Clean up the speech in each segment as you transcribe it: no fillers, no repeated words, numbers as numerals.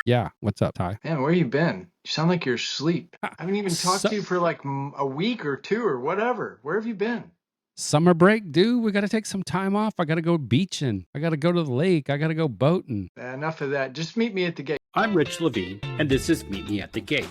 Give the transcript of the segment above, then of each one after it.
Yeah, what's up, Ty? Man, where you been? You sound like you're asleep. I haven't even talked Su- to you for like a week or two or whatever. Where have you been? Summer break, dude. We got to take some time off. I got to go beaching. I got to go to the lake. I got to go boating. Enough of that. Just meet me at the gate. I'm Rich Levine, and this is Meet Me at the Gate,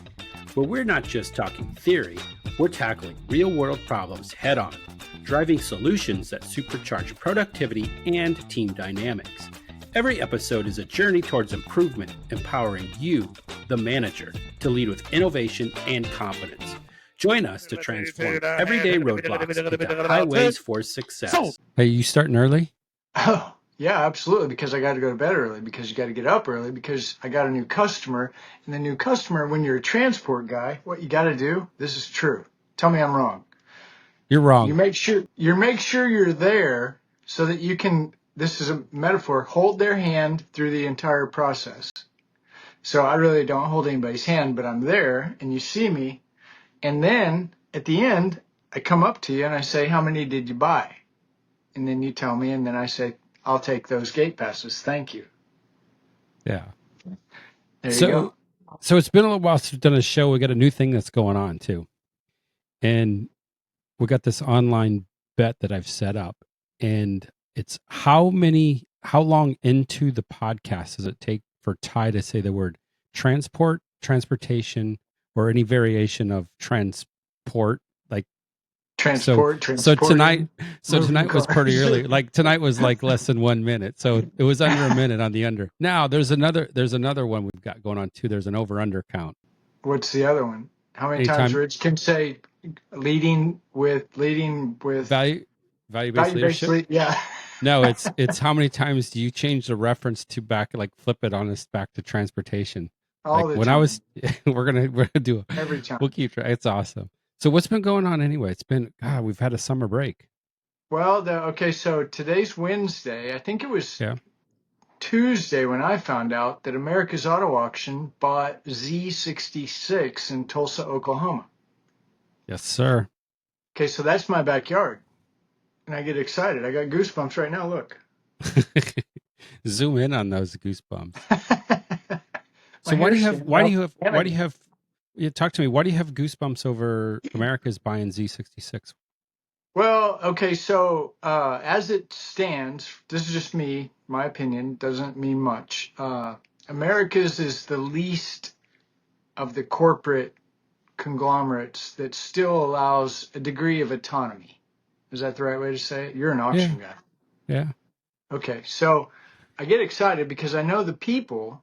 where we're not just talking theory, we're tackling real world problems head on, driving solutions that supercharge productivity and team dynamics. Every episode is a journey towards improvement, empowering you, the manager, to lead with innovation and confidence. Join us to transform everyday roadblocks into highways for success. Hey, you starting early? Oh, yeah, absolutely. Because I got to go to bed early, because you got to get up early, because I got a new customer. And the new customer, when you're a transport guy, what you got to do, this is true. Tell me I'm wrong. You're You wrong. make sure you're there so that you can, this is a metaphor, hold their hand through the entire process. So I really don't hold anybody's hand, but I'm there and you see me. And then at the end, I come up to you and I say, how many did you buy? And then you tell me, and then I say, I'll take those gate passes. Thank you. Yeah. There you go. So it's been a little while since we've done a show. We got a new thing that's going on too, and we got this online bet that I've set up, and it's how long into the podcast does it take for Ty to say the word transportation, or any variation of transport, like so Transporting. tonight was pretty early. Like tonight was like less than 1 minute, so it was under a minute on the under. Now there's another one we've got going on too. There's an over under count. What's the other one? How many times Anytime Rich can say leading with value based value-based leadership. yeah. No, it's how many times do you change the reference to back, like flip it on us back to transportation? All Like the when I was, time. we're gonna do Every time. we'll keep track. It's awesome. So what's been going on anyway? It's been we've had a summer break. Well, okay, so today's Wednesday. I think it was Yeah. Tuesday when I found out that America's Auto Auction bought Z66 in Tulsa, Oklahoma. Yes, sir. Okay, so that's my backyard. And I get excited. I got goosebumps right now. Look. Zoom in on those goosebumps. My So why do you hair's have standing up. you talk to me? Why do you have goosebumps over America's buying Z66? Well, okay, so as it stands, this is just me, my opinion, doesn't mean much. America's is the least of the corporate conglomerates that still allows a degree of autonomy. Is that the right way to say it? You're an Yeah. auction guy. Yeah. Okay, so I get excited because I know the people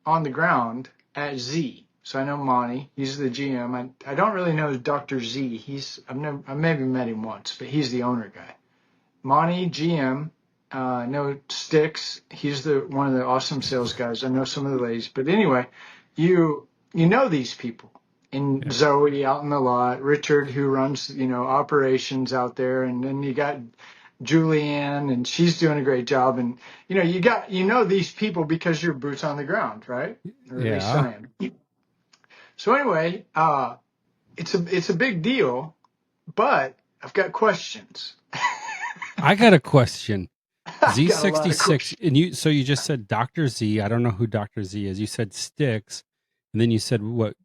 on the ground at Z. So I know Monty, he's the GM. I don't really know Dr. Z. I've maybe met him once, but he's the owner guy. Monty, GM. I know Sticks. He's one of the awesome sales guys. I know some of the ladies, but anyway, you know these people. And Yeah. Zoe out in the lot, Richard who runs operations out there, and then you got Julianne, and she's doing a great job. And you know these people because you're boots on the ground, right? Or at least Yeah. I am. So anyway, it's a big deal, but I've got questions. I got a question. I've got a lot of Z66, questions. and you just said Dr. Z. I don't know who Dr. Z is. You said Sticks, and then you said what?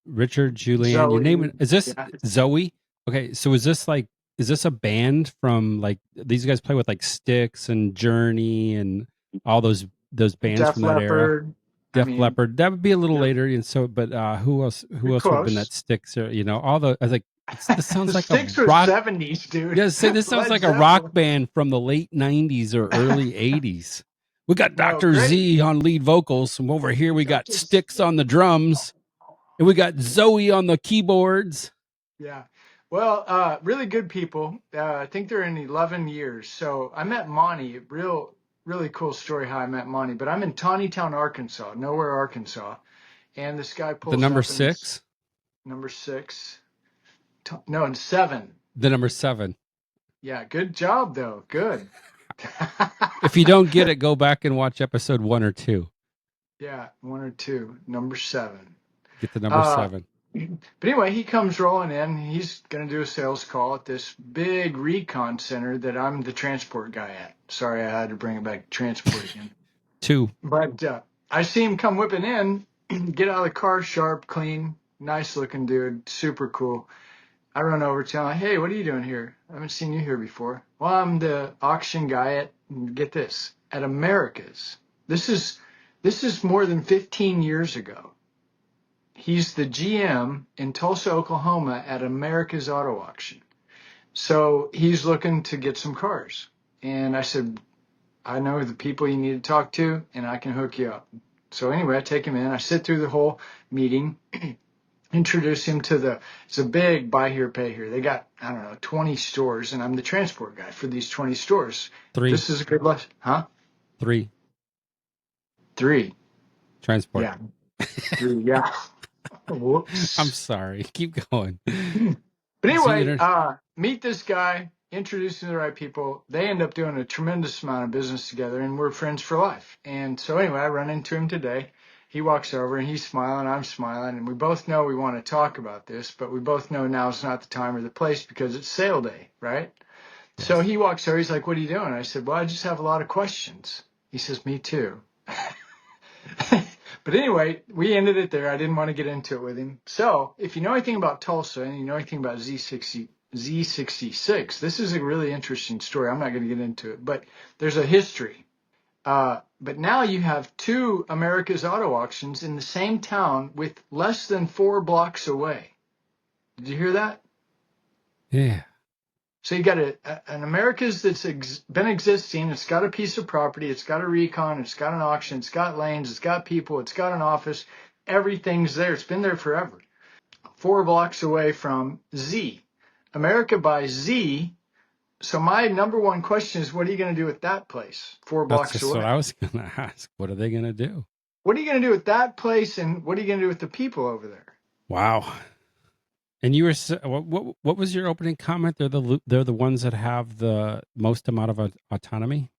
Richard, Julianne. Your name Zoe, is this yeah, Zoe? Okay, so is this a band from, like, these guys play with like Styx and Journey and all those bands Def from that era? Leppard. I Def mean, Leppard. That would be a little yep, later, and so, but who you're else would have been that close. Styx? Or, all the I was like, this sounds The like a Sticks was rock. 70s, dude. Yeah, say this sounds Led like a rock Zeppelin. band from the late '90s or early '80s. We got No, Dr. great. Z on lead vocals, and over here we got Dr. Sticks on the drums, and we got Zoe on the keyboards. Yeah. Well, really good people. I think they're in 11 years. So I met Monty. Really cool story how I met Monty. But I'm in Tawnytown, Arkansas, nowhere, Arkansas. And this guy The pulls number up and it's six, number 6. No, and 7. the number 7. Yeah, good job, though. Good. If you don't get it, go back and watch episode 1 or 2. Yeah, 1 or 2. Number 7. Get the number Uh, 7. But anyway, he comes rolling in. He's going to do a sales call at this big recon center that I'm the transport guy at. Sorry, I had to bring it back to transport again. 2. But I see him come whipping in, get out of the car, sharp, clean, nice looking dude, super cool. I run over to him, hey, what are you doing here? I haven't seen you here before. Well, I'm the auction guy at, get this, at America's. This is more than 15 years ago. He's the GM in Tulsa, Oklahoma at America's Auto Auction. So he's looking to get some cars. And I said, I know the people you need to talk to, and I can hook you up. So anyway, I take him in. I sit through the whole meeting, introduce him to it's a big buy here, pay here. They got, I don't know, 20 stores, and I'm the transport guy for these 20 stores. 3. This is a good lesson. Huh? 3. 3. Transport. Yeah. 3, yeah. Whoops. I'm sorry. Keep going. But anyway, meet this guy, introduce him to the right people. They end up doing a tremendous amount of business together, and we're friends for life. And so anyway, I run into him today. He walks over, and he's smiling, I'm smiling, and we both know we want to talk about this, but we both know now's not the time or the place because it's sale day, right? Yes. So he walks over, he's like, what are you doing? I said, well, I just have a lot of questions. He says, me too. But anyway, we ended it there. I didn't want to get into it with him. So if you know anything about Tulsa and you know anything about Z66, this is a really interesting story. I'm not going to get into it, but there's a history. But now you have 2 America's Auto Auctions in the same town with less than 4 blocks away. Did you hear that? Yeah. So you got an America's that's been existing. It's got a piece of property. It's got a recon. It's got an auction. It's got lanes. It's got people. It's got an office. Everything's there. It's been there forever. 4 blocks away from Z. America buys Z. So my number one question is, what are you going to do with that place 4 blocks That's away? just what I was going to ask. What are they going to do? What are you going to do with that place, and what are you going to do with the people over there? Wow. And you were what was your opening comment? They're the ones that have the most amount of autonomy.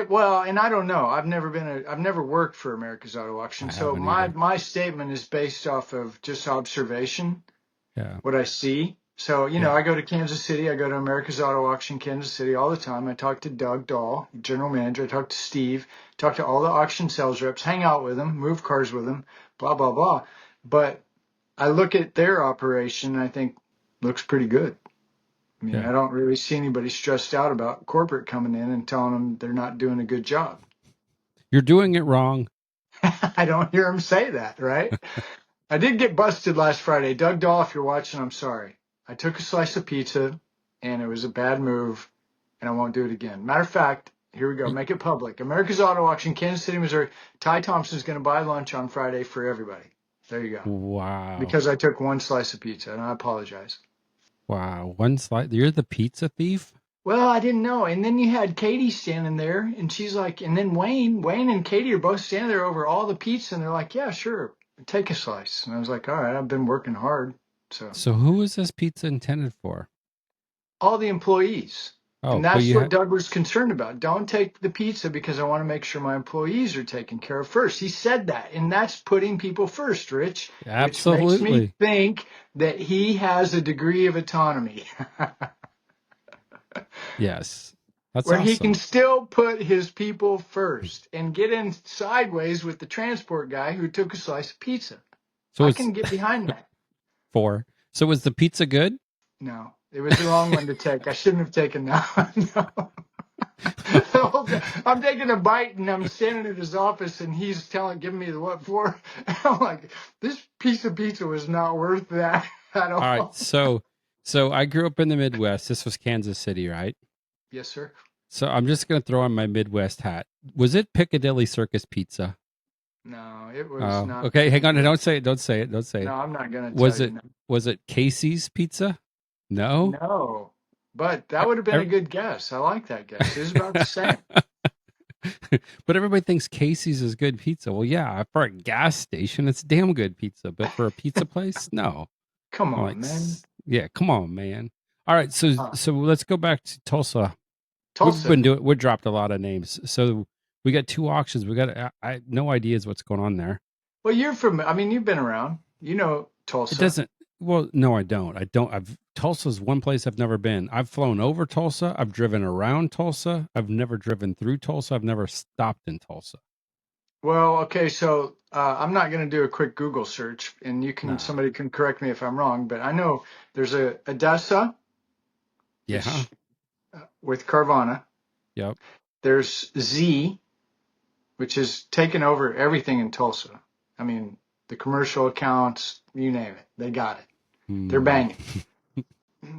Well, and I don't know. I've never worked for America's Auto Auction, so my statement is based off of just observation. Yeah. What I see. So know, I go to Kansas City. I go to America's Auto Auction, Kansas City, all the time. I talk to Doug Dahl, general manager. I talk to Steve. Talk to all the auction sales reps. Hang out with them. Move cars with them. Blah blah blah. But I look at their operation and I think looks pretty good. I mean, I don't really see anybody stressed out about corporate coming in and telling them they're not doing a good job. You're doing it wrong. I don't hear them say that, right? I did get busted last Friday. Doug Dahl, if you're watching, I'm sorry. I took a slice of pizza and it was a bad move and I won't do it again. Matter of fact, here we go. Make it public. America's Auto Auction, Kansas City, Missouri. Ty Thompson's going to buy lunch on Friday for everybody. There you go. Wow. Because I took 1 slice of pizza, and I apologize. Wow. 1 slice? You're the pizza thief? Well, I didn't know. And then you had Katie standing there, and she's like, and then Wayne and Katie are both standing there over all the pizza, and they're like, yeah, sure, take a slice. And I was like, all right, I've been working hard. So who is this pizza intended for? All the employees. Oh, and that's what Doug was concerned about. Don't take the pizza because I want to make sure my employees are taken care of first. He said that, and that's putting people first, Rich. Absolutely. Which makes me think that he has a degree of autonomy. Yes. That's where awesome. He can still put his people first and get in sideways with the transport guy who took a slice of pizza. So I can get behind that. 4. So was the pizza good? No. It was the wrong one to take. I shouldn't have taken that one. No. I'm taking a bite and I'm standing at his office and he's giving me the what for. And I'm like, this piece of pizza was not worth that at all. All right. So I grew up in the Midwest. This was Kansas City, right? Yes, sir. So I'm just going to throw on my Midwest hat. Was it Piccadilly Circus Pizza? No, it was not. Okay, hang on. Don't say it. Don't say it. No, I'm not going to tell you. Was it Casey's Pizza? No? No, but that would have been a good guess. I like that guess. It was about the same. But everybody thinks Casey's is good pizza. Well, yeah, for a gas station, it's damn good pizza. But for a pizza place, no. Come on, man. Yeah, come on, man. All right, so let's go back to Tulsa. Tulsa. We dropped a lot of names. So we got 2 auctions. We got no ideas what's going on there. Well, you've been around. You know Tulsa. It doesn't. Well, no, I don't. Tulsa's one place I've never been. I've flown over Tulsa. I've driven around Tulsa. I've never driven through Tulsa. I've never stopped in Tulsa. Well, okay, so I'm not going to do a quick Google search, and No. somebody can correct me if I'm wrong, but I know there's a Odessa, Yeah. which with Carvana. Yep. There's Z, which has taken over everything in Tulsa. I mean, the commercial accounts, you name it, they got it. They're Hmm. banging.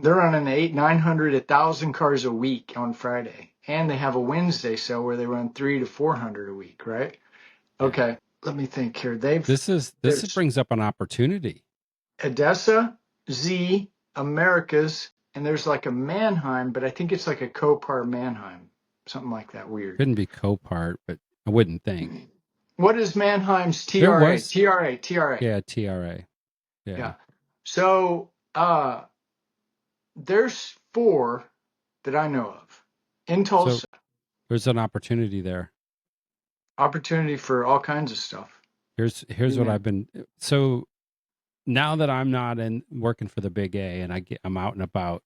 They're running 900, 1,000 cars a week on Friday, and they have a Wednesday sale where they run 300 to 400 a week, right? Yeah. Okay, let me think here. This There's brings up an opportunity. Odessa, Z, Americas, and there's like a Mannheim, but I think it's like a Copar Mannheim, something like that. Weird. Couldn't be Copart, but I wouldn't think. What is Mannheim's There TRA? was, TRA, TRA. yeah, TRA. Yeah. Yeah. So there's four that I know of in So Tulsa. there's an opportunity there. Opportunity for all kinds of stuff. Here's You what name I've been. So now that I'm not in working for the big A, and I'm out and about,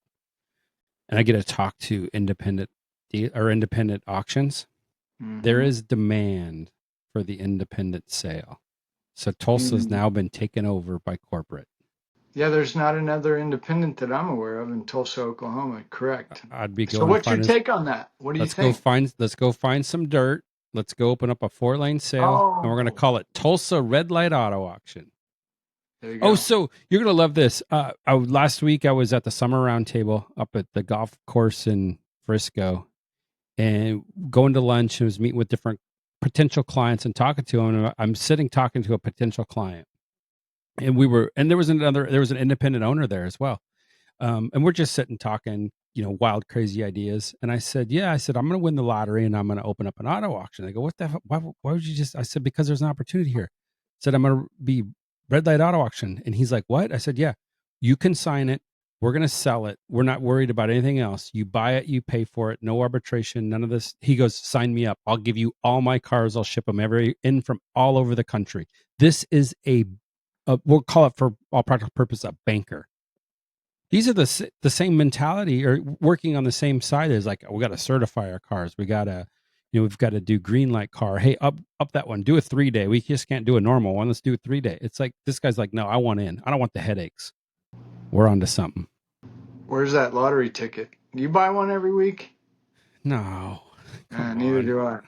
and I get to talk to independent auctions, it. there Mm-hmm. is demand for the independent sale. So Tulsa's Mm. now been taken over by corporate. Yeah, there's not another independent that I'm aware of in Tulsa, Oklahoma. Correct. I'd be So going to what's your find take on that? What do you think? let's go find some dirt. Let's go open up a 4-lane sale, and we're going to Oh, call it Tulsa Red Light Auto Auction. there you Oh, go. so you're going to love this. Last week I was at the summer roundtable up at the golf course in Frisco, and going to lunch and was meeting with different potential clients and talking to them. And I'm sitting talking to a potential client, and there was an independent owner there as well. And we're just sitting talking, wild, crazy ideas. And I said, yeah, I said, I'm going to win the lottery and I'm going to open up an auto auction. They go, what the hell? Why would you just, I said, because there's an opportunity here. I said, I'm going to be red light auto auction. And he's like, what? I said, yeah, you can sign it. We're going to sell it. We're not worried about anything else. You buy it, you pay for it, no arbitration, none of this. He goes, sign me up. I'll give you all my cars. I'll ship them in from all over the country. This is we'll call it for all practical purposes, a banker. These are the same mentality or working on the same side as like, we got to certify our cars. We got to, we've got to do green light car. Hey, up that one. Do a 3-day. We just can't do a normal one. Let's do a 3-day. It's like this guy's like, no, I want in. I don't want the headaches. We're on to something. Where's that lottery ticket? Do you buy one every week? No, come Neither on. do I.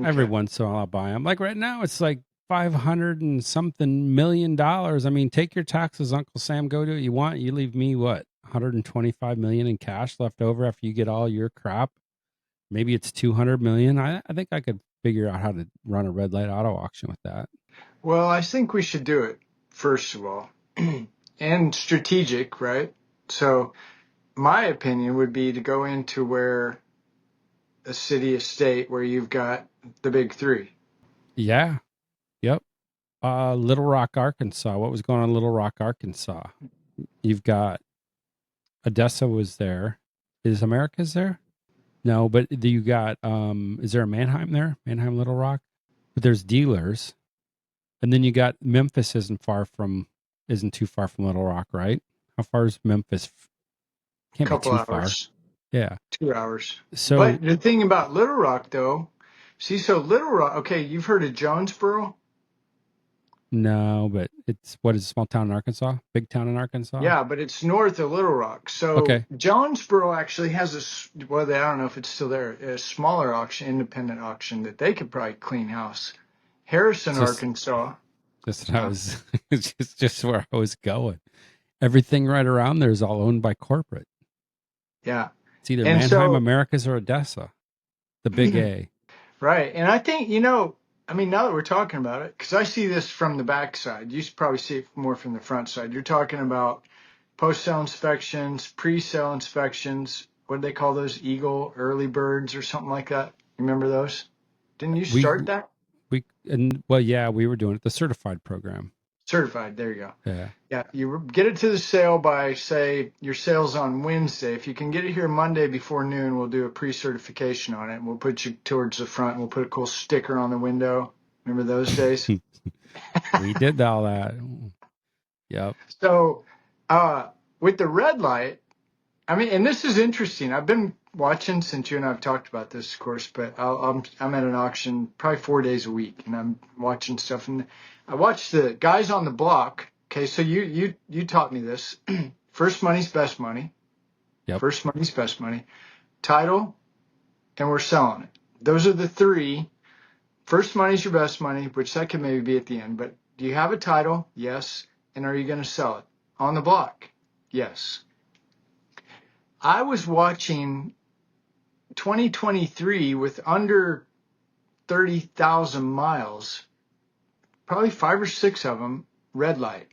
Every Okay. once in a while I'll buy them. Like right now, it's like 500 and something $1 million. I mean, take your taxes, Uncle Sam. Go do what you want. You leave me what 125 million in cash left over after you get all your crap. Maybe it's 200 million. I think I could figure out how to run a red light auto auction with that. Well, I think we should do it, first of all. And strategic, right? So my opinion would be to go into where a city, a state where you've got the big three. Yeah. Yep. Little Rock, Arkansas. What was going on in Little Rock, Arkansas? You've got Odessa was there. Is America's there? No, but you got is there a Mannheim there? Mannheim, Little Rock? But there's dealers. And then you got Memphis isn't too far from Little Rock, right? How far is Memphis? Can't be Couple too far. hours, Yeah. 2 hours. So But the thing about Little Rock, though, see, so Little Rock, okay, you've heard of Jonesboro? no, but it's what is a small town in Arkansas? Big town in Arkansas? Yeah, but it's north of Little Rock. So Okay. Jonesboro actually has well, I don't know if it's still there, a smaller auction, independent auction that they could probably clean house. Harrison, It's Arkansas. just what I was it's just where I was going. Everything right around there is all owned by corporate. Yeah. It's either And Mannheim, so, Americas, or Odessa, the big A. right. And I think, I mean, now that we're talking about it, because I see this from the back side, you should probably see it more from the front side. You're talking about post-sale inspections, pre-sale inspections. What do they call those? Eagle, early birds, or something like that. Remember those? Didn't you We start that? yeah, we were doing it, the certified program. Certified. There you go. Yeah. Yeah, you get it to the sale by, say, your sale's on Wednesday. If you can get it here Monday before noon, we'll do a pre-certification on it. And we'll put you towards the front. And we'll put a cool sticker on the window. Remember those days? We did all that. Yep. So, with the red light, I mean, and this is interesting. I've been watching, since you and I have talked about this, of course, but I'm at an auction probably 4 days a week, and I'm watching stuff. And I watch the guys on the block. Okay, so you taught me this. First money's best money. Yep. First money's best money. Title, and we're selling it. Those are the three. First money's your best money, which that could maybe be at the end. But do you have a title? Yes. And are you going to sell it? On the block? Yes. I was watching 2023 with under 30,000 miles, probably 5 or 6 of them, red light.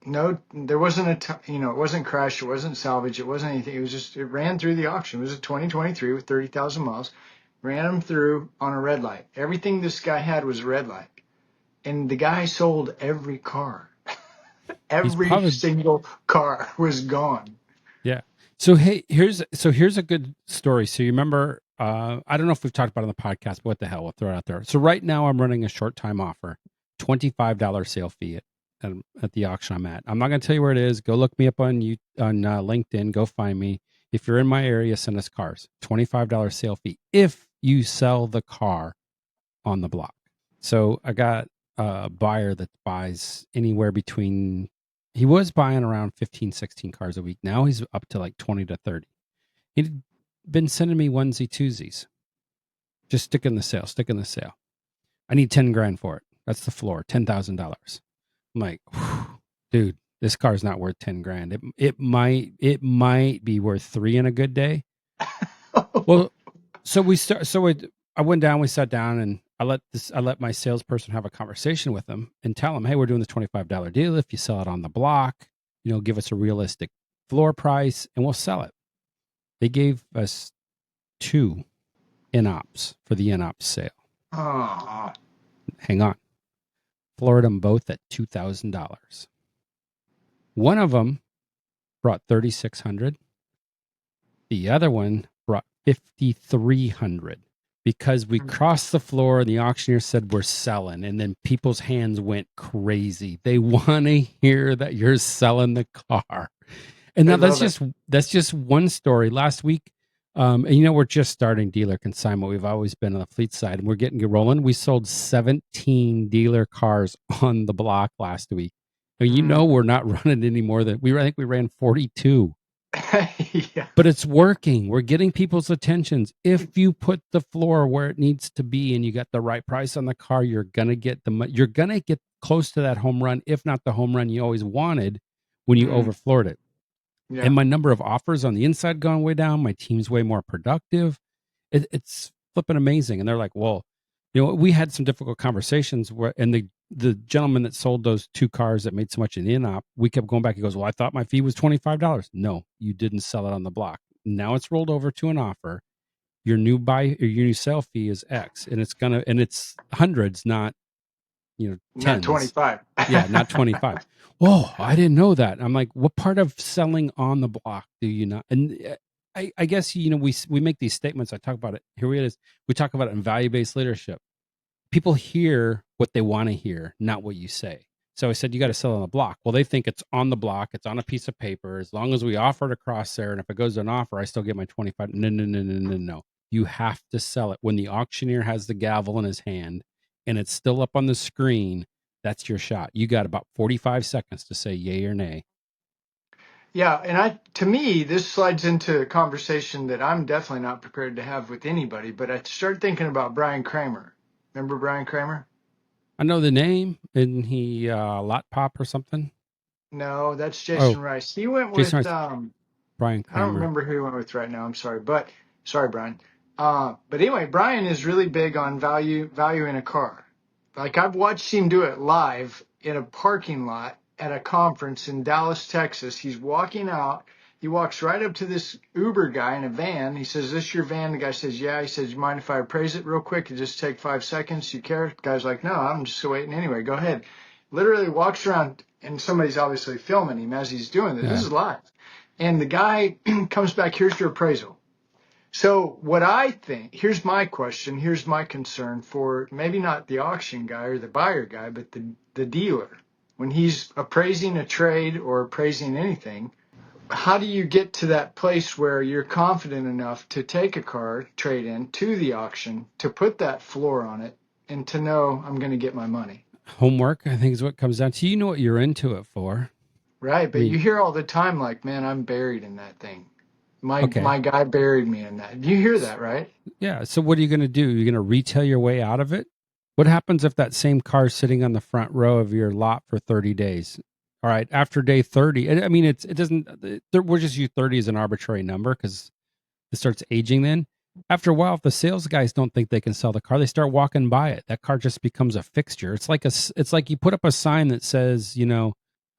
No, there wasn't it wasn't crash, it wasn't salvage, it wasn't anything. It was just, it ran through the auction. It was a 2023 with 30,000 miles, ran them through on a red light. Everything this guy had was a red light. And the guy sold every car. Every single car was gone. Yeah. So hey, here's a good story. So you remember, I don't know if we've talked about it on the podcast, but what the hell, we'll throw it out there. So right now I'm running a short time offer, $25 sale fee at the auction I'm at. I'm not going to tell you where it is. Go look me up on LinkedIn. Go find me. If you're in my area, send us cars. $25 sale fee if you sell the car on the block. So I got a buyer that buys anywhere between, he was buying around 15, 16 cars a week. Now he's up to like 20 to 30. He'd been sending me onesie twosies. Just stick in the sale. I need 10 grand for it. That's the floor, $10,000. I'm like, dude, this car's not worth 10 grand. It might be worth 3 in a good day. Well, I went down, we sat down, and I let my salesperson have a conversation with him and tell him, hey, we're doing the $25 deal. If you sell it on the block, give us a realistic floor price and we'll sell it. They gave us 2 in-ops for the in-ops sale. Oh. Hang on. Floored them both at $2,000. One of them brought $3,600. The other one brought $5,300 because we crossed the floor and the auctioneer said we're selling, and then people's hands went crazy. They want to hear that you're selling the car. And now that's just one story. Last week, and we're just starting dealer consignment. We've always been on the fleet side, and we're getting rolling. We sold 17 dealer cars on the block last week. And we're not running any more than I think we ran 42. Yeah. But it's working. We're getting people's attentions. If you put the floor where it needs to be and you got the right price on the car, you're gonna get close to that home run, if not the home run you always wanted when you overfloored it. Yeah. And my number of offers on the inside gone way down. My team's way more productive. It's flipping amazing. And they're like, well, we had some difficult conversations and the gentleman that sold those 2 cars that made so much in the in-op, we kept going back. He goes, well, I thought my fee was $25. No, you didn't sell it on the block. Now it's rolled over to an offer. Your new sale fee is X, and it's hundreds, not tens. Not 25. Yeah, not 25. Whoa, I didn't know that. I'm like, what part of selling on the block do you not? And I guess we make these statements. I talk about it. Here it is. We talk about it in value-based leadership. People hear what they want to hear, not what you say. So I said, you got to sell on the block. Well, they think it's on the block. It's on a piece of paper. As long as we offer it across there, and if it goes to an offer, I still get my 25. No. You have to sell it. When the auctioneer has the gavel in his hand and it's still up on the screen, that's your shot. You got about 45 seconds to say yay or nay. Yeah, and to me, this slides into a conversation that I'm definitely not prepared to have with anybody, but I start thinking about Brian Kramer. Remember Brian Kramer? I know the name. Isn't he Lot Pop or something? No, that's Jason Rice. He went with Brian Kramer. I don't remember who he went with right now. I'm sorry, Brian. But anyway, Brian is really big on value in a car. Like, I've watched him do it live in a parking lot at a conference in Dallas, Texas. He's walking out. He walks right up to this Uber guy in a van. He says, "This your van?" The guy says, "Yeah." He says, "You mind if I appraise it real quick? It just take 5 seconds. You care?" The guy's like, "No, I'm just waiting anyway. Go ahead." Literally walks around, and somebody's obviously filming him as he's doing this. Yeah. This is live. And the guy comes back, "Here's your appraisal." So what I think, here's my question, here's my concern for maybe not the auction guy or the buyer guy, but the dealer. When he's appraising a trade or appraising anything, how do you get to that place where you're confident enough to take a car trade in to the auction, to put that floor on it, and to know I'm going to get my money? Homework, I think, is what comes down to. You know what you're into it for. Right, I but you mean, hear all the time, like, man, I'm buried in that thing. okay. My guy buried me in that. You hear that, right? Yeah. So what are you going to do? You're going to retail your way out of it? What happens if that same car is sitting on the front row of your lot for 30 days? All right. After day 30, and I mean, it doesn't, we'll just use 30 as an arbitrary number because it starts aging then. After a while, if the sales guys don't think they can sell the car, they start walking by it. That car just becomes a fixture. It's like you put up a sign that says,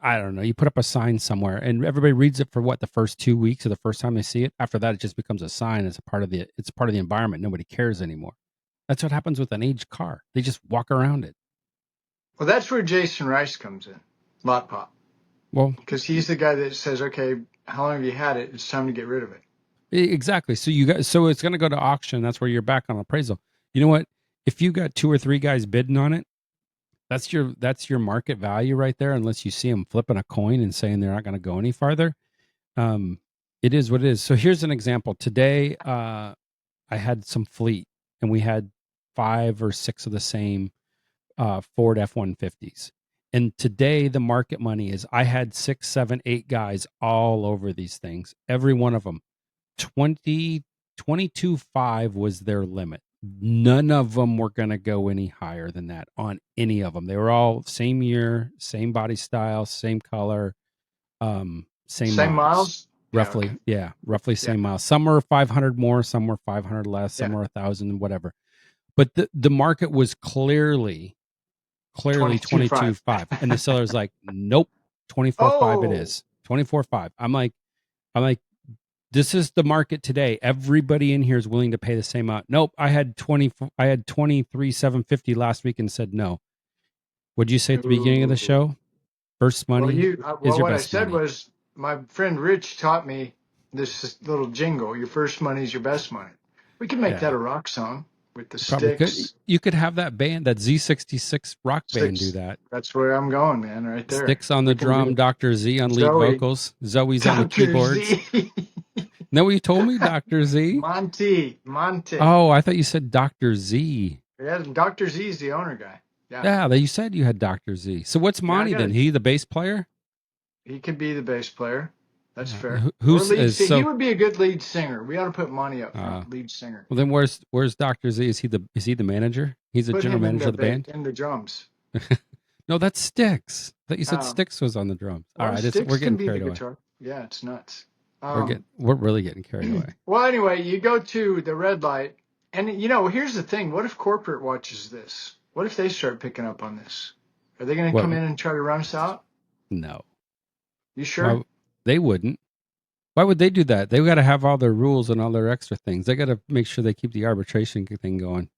I don't know, you put up a sign somewhere and everybody reads it for what, the first 2 weeks or the first time they see it. After that, it just becomes a sign. It's part of the environment. Nobody cares anymore. That's what happens with an aged car. They just walk around it. Well, that's where Jason Rice comes in, Lot Pop, Well, because he's the guy that says, okay, how long have you had it? It's time to get rid of it. exactly. So it's going to go to auction. That's where you're back on appraisal. You know what? If you got 2 or 3 guys bidding on it, that's your market value right there. Unless you see them flipping a coin and saying they're not going to go any farther, um, it is what it is. So here's an example. Today, I had some fleet, and we had 5 or 6 of the same Ford F-150s. And today, the market money is I had 6, 7, 8 guys all over these things. Every one of them 22.5 was their limit. None of them were going to go any higher than that on any of them. They were all same year, same body style, same color, same Same miles. miles? Yeah, okay. Roughly, yeah, roughly Yeah. same miles. Some were 500 more, some were 500 less, some Yeah. were 1,000, whatever. But the market was clearly 22.5. 22.5, and the seller's like, nope, 24.5 it Oh, is. 24.5. I'm like, this is the market today. Everybody in here is willing to pay the same amount. Nope, I had 23,750 last week and said no. What'd you say at the beginning of the ooh. show? First money is Well, your what I best said money. was my friend Rich taught me this little jingle. Your first money is your best money. We can make that Yeah. a rock song with the You probably could. sticks. You could have that band, that Z66 rock band do Sticks. that. That's where I'm going, man, right there. Sticks on the We can drum, do Dr. Z on lead Zoe, vocals, Zoe's on the Dr. keyboards. Z, Know what you told me, Dr. Z? Monte. Oh, I thought you said Dr. Z. Yeah, Dr. Z is the owner guy. Yeah. Yeah, you said you had Dr. Z. So what's Yeah, I Monty got then? it. He the bass player? He could be the bass player. That's Yeah. fair. Or Who's lead is singer. He so would be a good lead singer. We ought to put Monty up uh front, lead singer. well then where's Dr. Z? Is he the manager? He's the Put general him in manager of the band? in the drums. No, that's Sticks. I thought you said Um, Sticks was on the drums. All well, right, we're Sticks can getting be the carried away. guitar. Yeah, it's nuts. We're really getting carried away. Well, anyway, you go to the red light, and here's the thing. What if corporate watches this? What if they start picking up on this? Are they going to What? come in and try to run us out? No. You Why sure? they wouldn't? Why would they do that? They've got to have all their rules and all their extra things. They got to make sure they keep the arbitration thing going.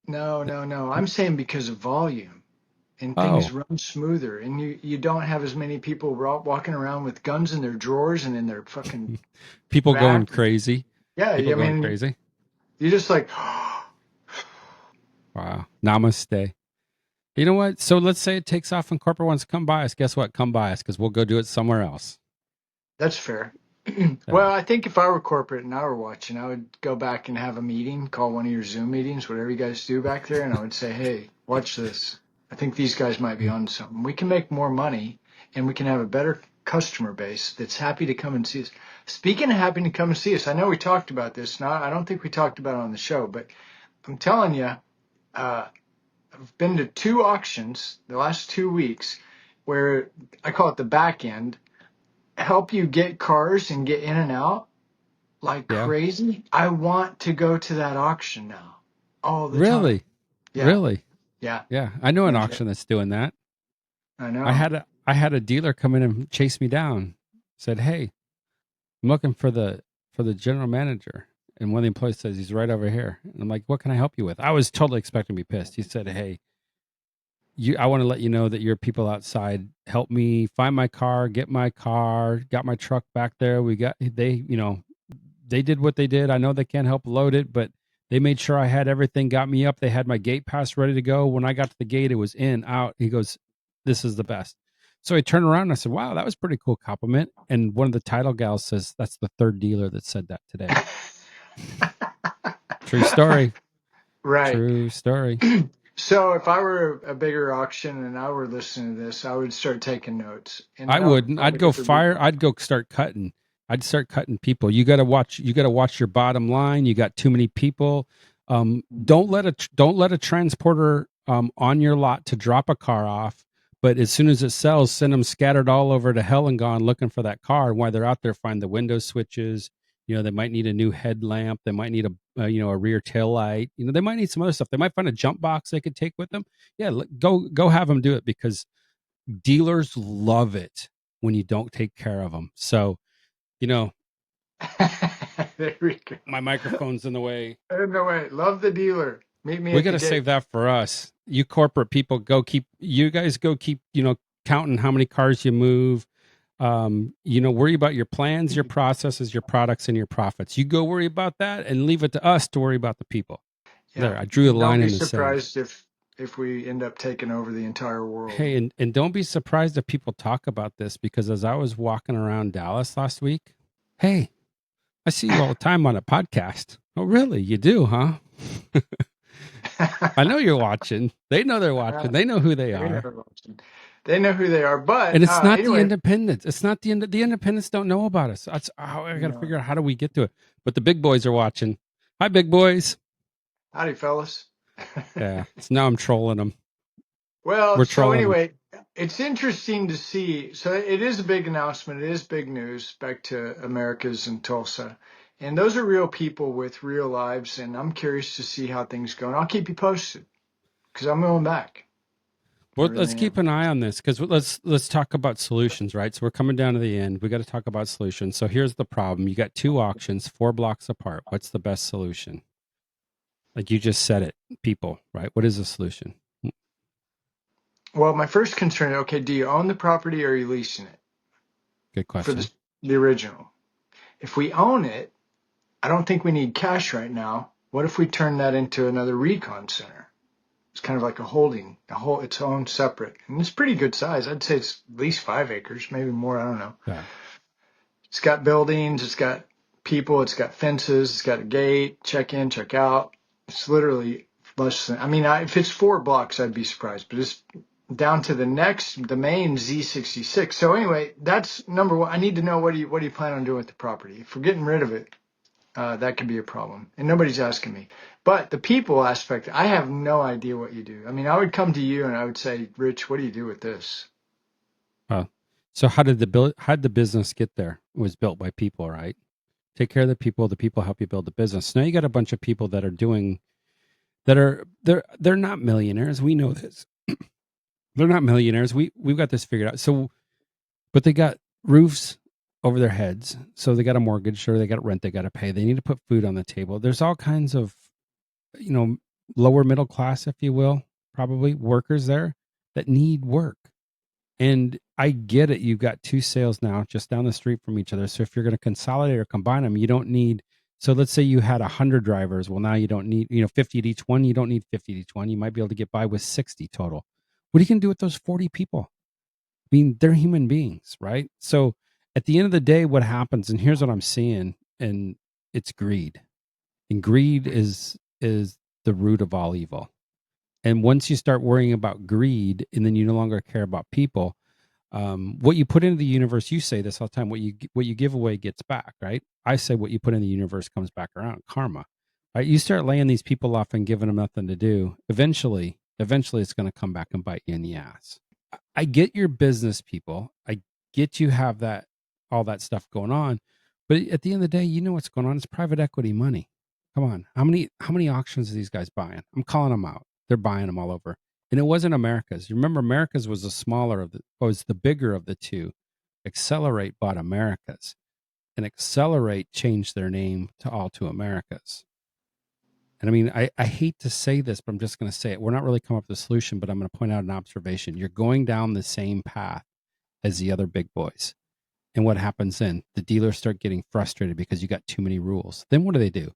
No, no, no. I'm saying because of volume and things Oh, run smoother, and you don't have as many people walking around with guns in their drawers and in their fucking people going back. crazy. Yeah, People I going mean, crazy. you just like, Wow. Namaste. You know what? So let's say it takes off and corporate wants to come by us. Guess what? Come by us because we'll go do it somewhere else. that's fair. Yeah. Well, I think if I were corporate and I were watching, I would go back and have a meeting, call one of your Zoom meetings, whatever you guys do back there, and I would say, hey, watch this. I think these guys might be on something. We can make more money and we can have a better customer base that's happy to come and see us. Speaking of happy to come and see us, I know we talked about this. Now, I don't think we talked about it on the show, but I'm telling you, I've been to 2 auctions the last 2 weeks where I call it the back end, help you get cars and get in and out like Yeah. crazy. I want to go to that auction now all the time. Really? Yeah, Really? yeah, Yeah. I know an no joke. auction that's doing that. I I know. had a dealer come in and chase me down. Said, "Hey, I'm looking for the general manager." And one of the employees says he's right over here. And I'm like, "What can I help you with?" I was totally expecting to be pissed. He said, "Hey, I want to let you know that your people outside helped me find my car, get my car, got my truck back there. They did what they did. I know they can't help load it, but they made sure I had everything, got me up. They had my gate pass ready to go. When I got to the gate, it was in, out." He goes, "This is the best." So I turned around and I said, wow, that was a pretty cool compliment. And one of the title gals says, that's the third dealer that said that today. True story. Right. True story. So if I were a bigger auction and I were listening to this, I would start taking notes. And I then I would wouldn't. I'd probably go get the fire. recon. I'd go start cutting. I'd start cutting people. You got to watch. You got to watch your bottom line. You got too many people. Don't let a transporter on your lot to drop a car off. But as soon as it sells, send them scattered all over to hell and gone looking for that car. And while they're out there, find the window switches. You know, they might need a new headlamp. They might need a rear tail light. You know, they might need some other stuff. They might find a jump box they could take with them. Yeah, go have them do it, because dealers love it when you don't take care of them. So, you know, There we go. my microphone's in the way. No way. Love the dealer. Meet me We at got the to gate. save that for us. You corporate people, you guys go keep, counting how many cars you move. Worry about your plans, your processes, your products, and your profits. You go worry about that and leave it to us to worry about the people. Yeah. There, I drew a And don't line be in the sand. surprised if we end up taking over the entire world. Hey, and don't be surprised if people talk about this, because as I was walking around Dallas last week, hey, I see you all the time on a podcast. Oh, really? You do, huh? I know you're watching. They know they're watching. They know who they They are. know, they know who they are. But And it's not the anyway, independents. It's not the independents don't know about us. That's how I got to no. figure out, how do we get to it. But the big boys are watching. Hi, big boys. Howdy, fellas. Yeah. So now I'm trolling them. Well, We're so trolling them. anyway, it's interesting to see. So it is a big announcement. It is big news back to Americas and Tulsa. And those are real people with real lives. And I'm curious to see how things go. And I'll keep you posted because I'm going back. I Well, let's really keep am. an eye on this, because let's talk about solutions, right? So we're coming down to the end. We got to talk about solutions. So here's the problem: you got two auctions, 4 blocks apart. What's the best solution? Like you just said it, people, right? What is the solution? Well, my first concern, okay, do you own the property or are you leasing it Good for question. the original? If we own it, I don't think we need cash right now. What if we turn that into another recon center? It's kind of like a holding, its own separate, and it's pretty good size. I'd say it's at least 5 acres, maybe more. I don't know. Yeah. It's got buildings, it's got people, it's got fences, it's got a gate, check in, check out. It's literally less than. I mean, if it's 4 blocks, I'd be surprised, but it's down to the main Z66. So anyway, that's number one. I need to know what do you plan on doing with the property? If we're getting rid of it, that could be a problem. And nobody's asking me. But the people aspect, I have no idea what you do. I mean, I would come to you and I would say, Rich, what do you do with this? So how did the business get there? It was built by people, right? Take care of the people. The people help you build the business. Now you got a bunch of people that are doing that are they're not millionaires. We know this. They're not millionaires. We've got this figured out. So, but they got roofs over their heads. So they got a mortgage, or they got rent they got to pay. They need to put food on the table. There's all kinds of, you know, lower middle class, if you will, probably workers there that need work. And I get it. You've got two sales now just down the street from each other. So if you're going to consolidate or combine them, you don't need. So let's say you had 100 drivers. Well, now you don't need, 50 at each one. You don't need 50 at each one. You might be able to get by with 60 total. What are you going to do with those 40 people? I mean, they're human beings, right? So at the end of the day, what happens, and here's what I'm seeing, and it's greed. And greed is the root of all evil. And once you start worrying about greed, and then you no longer care about people, what you put into the universe, you say this all the time, what you give away gets back, right? I say what you put in the universe comes back around, karma. Right? You start laying these people off and giving them nothing to do. Eventually it's going to come back and bite you in the ass. I get your business people. I get you have that all that stuff going on, but at the end of the day, you know what's going on. It's private equity money. Come on, how many auctions are these guys buying? I'm calling them out. They're buying them all over. And it wasn't America's. You remember, America's was the bigger of the two. Accelerate bought America's, and Accelerate changed their name to All to America's. And I mean, I hate to say this, but I'm just going to say it. We're not really coming up with a solution, but I'm going to point out an observation. You're going down the same path as the other big boys. And what happens then? The dealers start getting frustrated because you got too many rules. Then what do?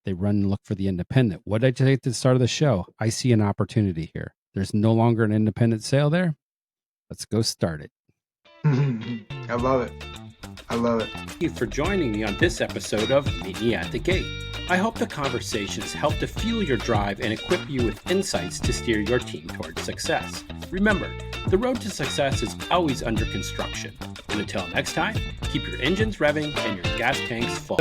They run and look for the independent. What did I say at the start of the show? I see an opportunity here. There's no longer an independent sale there. Let's go start it. I love it. I love it. Thank you for joining me on this episode of Meet Me at the Gate. I hope the conversations help to fuel your drive and equip you with insights to steer your team towards success. Remember, the road to success is always under construction. And until next time, keep your engines revving and your gas tanks full.